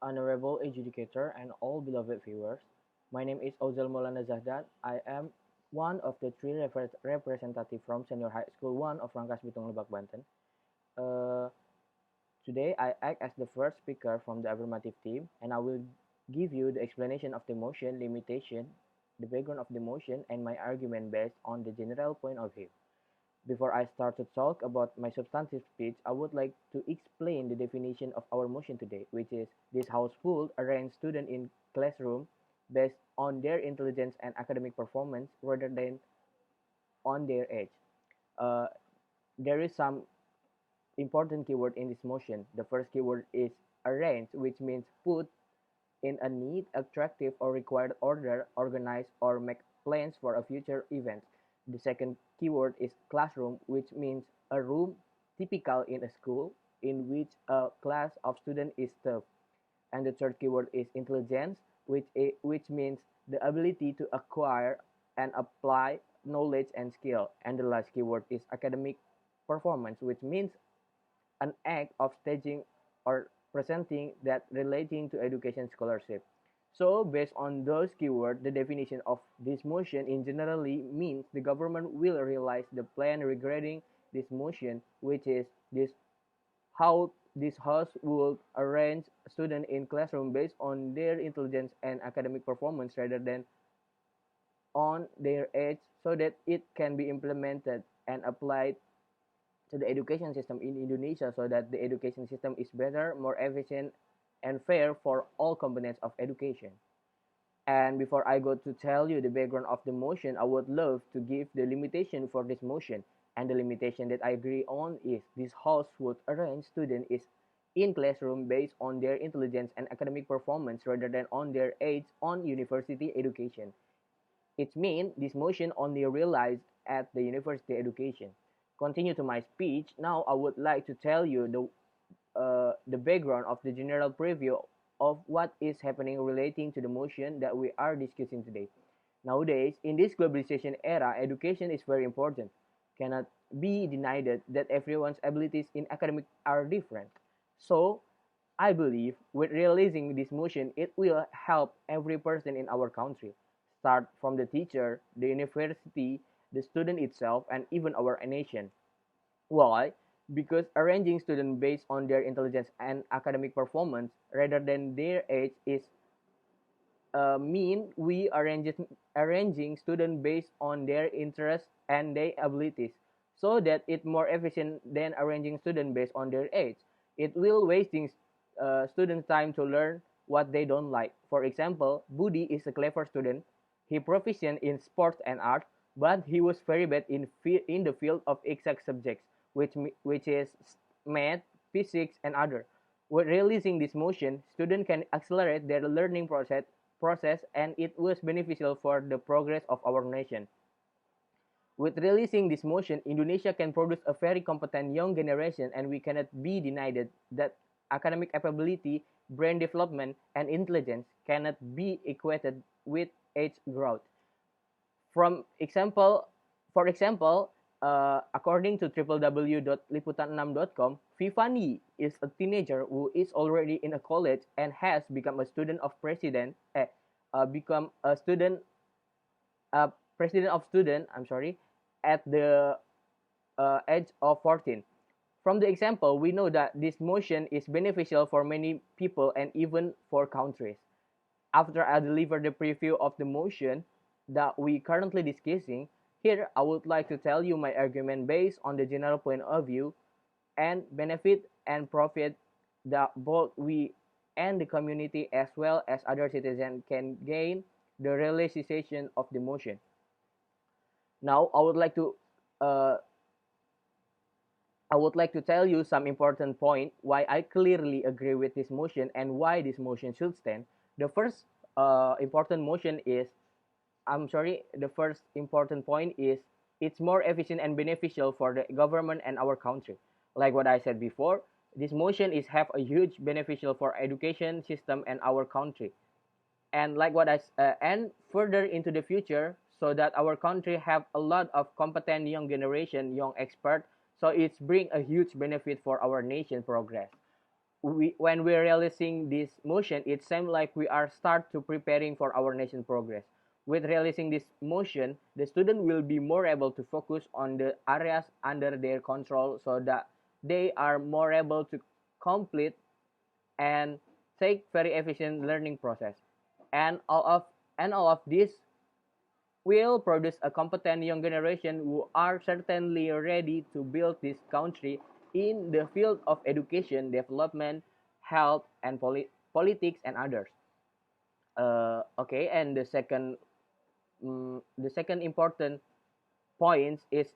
Honorable Adjudicator and all beloved viewers. My name is Auzale Maulana Zahdan. I am one of the three representatives from Senior High School 1 of RANGKASBITUNG LEBAK, Banten. Uh, Today, I act as the first speaker from the affirmative team, and I will give you the explanation of the motion, limitation, the background of the motion, and my argument based on the general point of view. Before I start to talk about my substantive speech, I would like to explain the definition of our motion today, which is this house full arrange students in classroom based on their intelligence and academic performance rather than on their age. Uh, there is some important keyword in this motion. The first keyword is arrange, which means put in a neat, attractive, or required order, organize, or make plans for a future event. The second keyword is classroom, which means a room typical in a school in which a class of students is served. And the third keyword is intelligence, which means the ability to acquire and apply knowledge and skill. And the last keyword is academic performance, which means an act of staging or presenting that relating to education scholarship. So based on those keywords, the definition of this motion in generally means the government will realize the plan regarding this motion, which is this how this house will arrange students in classroom based on their intelligence and academic performance rather than on their age, so that it can be implemented and applied to the education system in Indonesia, so that the education system is better, more efficient, and fair for all components of education. And before I go to tell you the background of the motion, I would love to give the limitation for this motion. And the limitation that I agree on is this house would arrange students is in classroom based on their intelligence and academic performance rather than on their age on university education. It means this motion only realized at the university education. Continue to my speech. Now I would like to tell you the background of the general preview of what is happening relating to the motion that we are discussing today. Nowadays, in this globalization era, education is very important. Cannot be denied that everyone's abilities in academic are different. So, I believe with realizing this motion, it will help every person in our country. Start from the teacher, the university, the student itself, and even our nation. Why? Because arranging students based on their intelligence and academic performance rather than their age is mean we arranging students based on their interests and their abilities, so that it more efficient than arranging students based on their age. It will wasting students time to learn what they don't like. For example, Budi is a clever student. He proficient in sports and art, but he was very bad in the field of exact subjects, which is math, physics, and other. With releasing this motion, students can accelerate their learning process, and it was beneficial for the progress of our nation. With releasing this motion, Indonesia can produce a very competent young generation, and we cannot be denied that academic capability, brain development, and intelligence cannot be equated with age growth. From example, for example, according to www.liputan6.com, Vivani is a teenager who is already in a college and has become a student of become a student, president of student. I'm sorry, at the age of 14. From the example, we know that this motion is beneficial for many people and even for countries. After I deliver the preview of the motion that we currently discussing, here I would like to tell you my argument based on the general point of view and benefit and profit that both we and the community as well as other citizens can gain the realization of the motion. Now uh, I would like to tell you some important point why I clearly agree with this motion and why this motion should stand. The first important motion is the first important point is it's more efficient and beneficial for the government and our country. Like what I said before, this motion is have a huge beneficial for education system and our country. And like what and further into the future, so that our country have a lot of competent young generation, young expert. So it's bring a huge benefit for our nation progress. when we're realizing this motion, it seems like we are start to preparing for our nation progress. With realizing this motion, the student will be more able to focus on the areas under their control so that they are more able to complete and take very efficient learning process. And all of this will produce a competent young generation who are certainly ready to build this country in the field of education, development, health, and politics and others. Okay, and the second important point is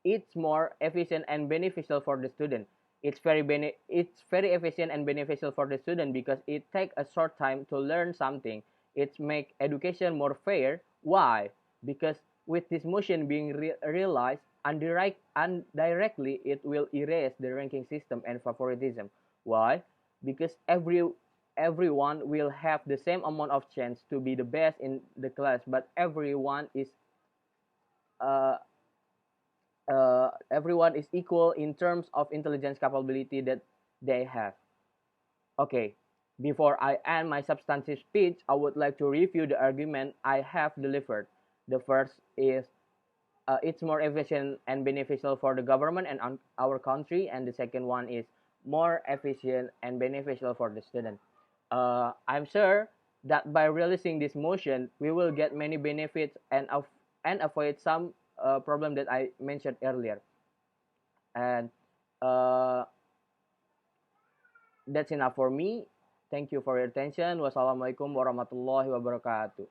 it's more efficient and beneficial for the student. It's very efficient and beneficial for the student because it takes a short time to learn something. It make education more fair. Why? Because with this motion being realized indirectly, it will erase the ranking system and favoritism. Why? Because everyone will have the same amount of chance to be the best in the class, but uh, everyone is equal in terms of intelligence capability that they have. Okay, before I end my substantive speech, I would like to review the argument I have delivered. The first is it's more efficient and beneficial for the government and our country, and the second one is more efficient and beneficial for the student. I'm sure that by realizing this motion, we will get many benefits and avoid some problem that I mentioned earlier. And uh, that's enough for me. Thank you for your attention. Wassalamualaikum warahmatullahi wabarakatuh.